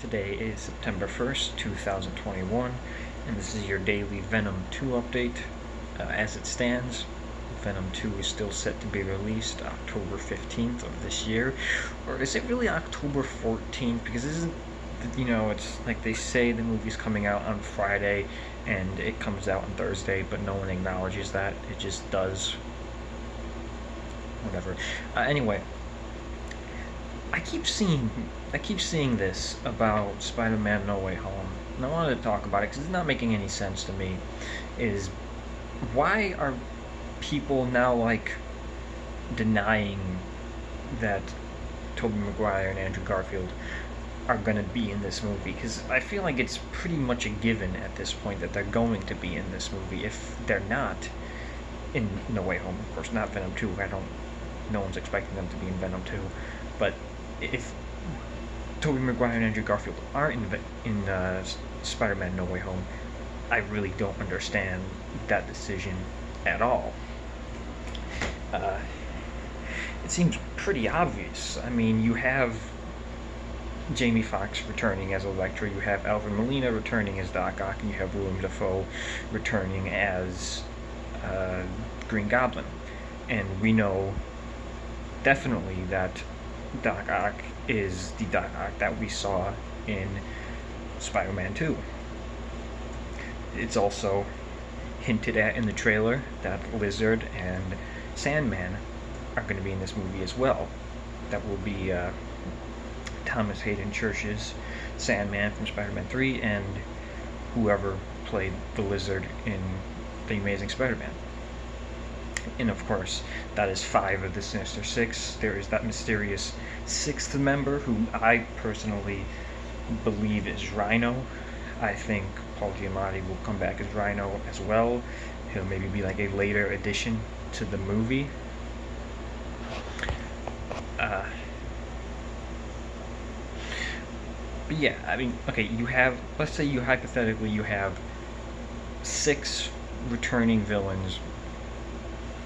Today is September 1st, 2021, and this is your daily Venom 2 update. As it stands, Venom 2 is still set to be released October 15th of this year. Or is it really October 14th? Because this isn't, it's like they say the movie's coming out on Friday and it comes out on Thursday, but no one acknowledges that. It just does. Whatever. Anyway. I keep seeing this about Spider-Man No Way Home, and I wanted to talk about it because it's not making any sense to me. Is why are people now denying that Tobey Maguire and Andrew Garfield are going to be in this movie? Because I feel like it's pretty much a given at this point that they're going to be in this movie. If they're not in No Way Home, of course, not Venom 2. No one's expecting them to be in Venom 2, but if Tobey Maguire and Andrew Garfield are in Spider-Man No Way Home, I really don't understand that decision at all. It seems pretty obvious. I mean, you have Jamie Foxx returning as Electro, you have Alfred Molina returning as Doc Ock, and you have Willem Dafoe returning as Green Goblin. And we know definitely that Doc Ock is the Doc Ock that we saw in Spider-Man 2. It's also hinted at in the trailer that Lizard and Sandman are going to be in this movie as well. That will be Thomas Hayden Church's Sandman from Spider-Man 3 and whoever played the Lizard in The Amazing Spider-Man. And of course, that is 5 of the Sinister Six. There is that mysterious 6th member who I personally believe is Rhino. I think Paul Giamatti will come back as Rhino as well. He'll maybe be like a later addition to the movie. But yeah, I mean, okay, let's say hypothetically you have 6 returning villains,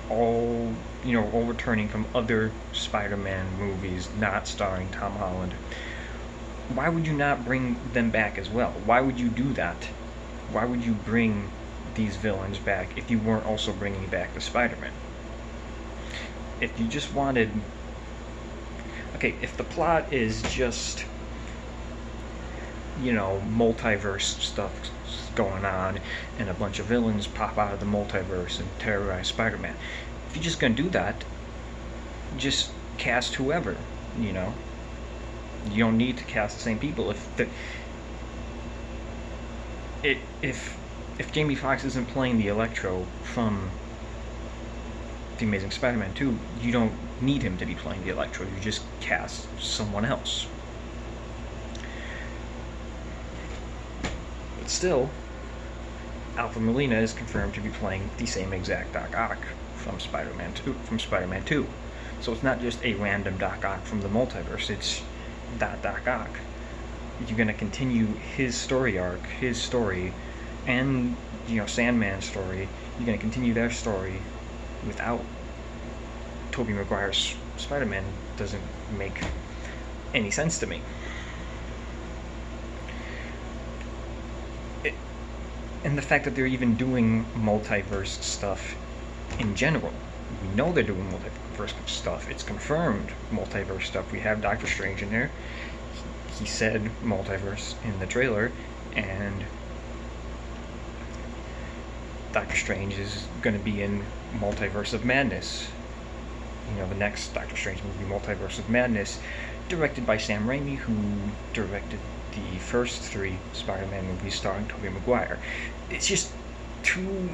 all returning from other Spider-Man movies not starring Tom Holland. Why would you not bring them back as well? Why would you do that? Why would you bring these villains back if you weren't also bringing back the Spider-Man? If you just wanted... Okay, if the plot is just, multiverse stuff going on and a bunch of villains pop out of the multiverse and terrorize Spider-Man, if you're just gonna do that, just cast whoever. You don't need to cast the same people. If Jamie Foxx isn't playing the Electro from The Amazing Spider-Man 2, you don't need him to be playing the Electro. You just cast someone else. But still, Alfred Molina is confirmed to be playing the same exact Doc Ock from Spider-Man 2. So it's not just a random Doc Ock from the multiverse, it's that Doc Ock. You're going to continue his story arc, his story, and, Sandman's story. You're going to continue their story without Tobey Maguire's Spider-Man. Doesn't make any sense to me. And the fact that they're even doing multiverse stuff in general. We know they're doing multiverse stuff. It's confirmed multiverse stuff. We have Doctor Strange in there. He said multiverse in the trailer, and Doctor Strange is going to be in Multiverse of Madness. The next Doctor Strange movie, Multiverse of Madness, directed by Sam Raimi, who directed the first 3 Spider-Man movies starring Tobey Maguire. It's just too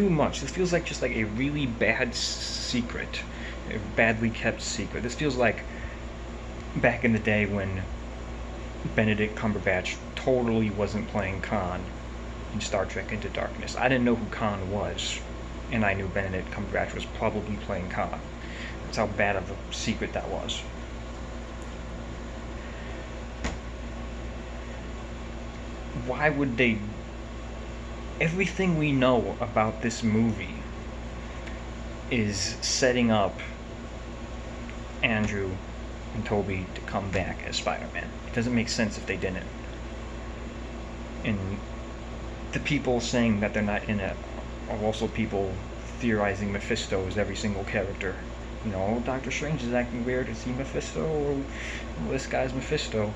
much. This feels like just a really bad secret, a badly kept secret. This feels like back in the day when Benedict Cumberbatch totally wasn't playing Khan in Star Trek Into Darkness. I didn't know who Khan was, and I knew Benedict Cumberbatch was probably playing Khan. That's how bad of a secret that was. Why would they... Everything we know about this movie is setting up Andrew and Tobey to come back as Spider-Man. It doesn't make sense if they didn't. And the people saying that they're not in it are also people theorizing Mephisto is every single character. You know, Doctor Strange is acting weird. Is he Mephisto? Or this guy's Mephisto.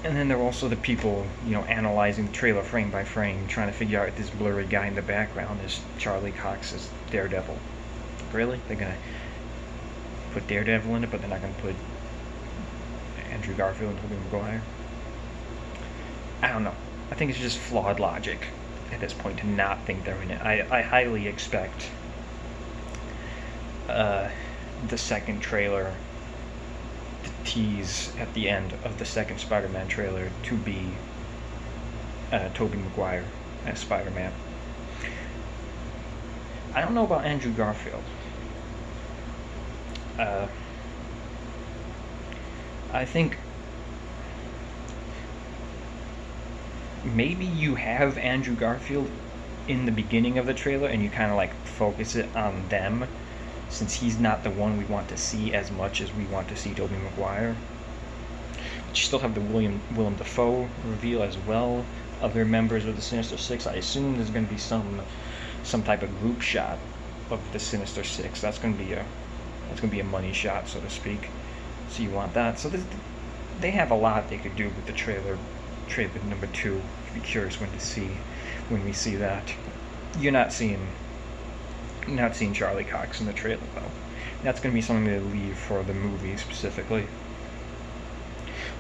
And then there are also the people, you know, analyzing the trailer frame by frame, trying to figure out if this blurry guy in the background is Charlie Cox as Daredevil. Really? They're gonna put Daredevil in it, but they're not gonna put Andrew Garfield and Tobey Maguire? I don't know. I think it's just flawed logic at this point to not think they're in it. I highly expect the second trailer, the tease at the end of the second Spider-Man trailer, to be Tobey Maguire as Spider-Man. I don't know about Andrew Garfield. I think maybe you have Andrew Garfield in the beginning of the trailer and you kind of like focus it on them, since he's not the one we want to see as much as we want to see Tobey Maguire. But you still have the Willem Dafoe reveal as well. Other members of the Sinister Six. I assume there's going to be some type of group shot of the Sinister Six. That's going to be a money shot, so to speak. So you want that. So they have a lot they could do with the trailer number 2. I'd be curious when we see that. You're not seeing Charlie Cox in the trailer though. That's going to be something they leave for the movie specifically.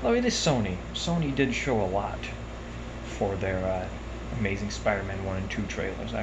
Well, it is Sony. Sony did show a lot for their Amazing Spider-Man 1 and 2 trailers.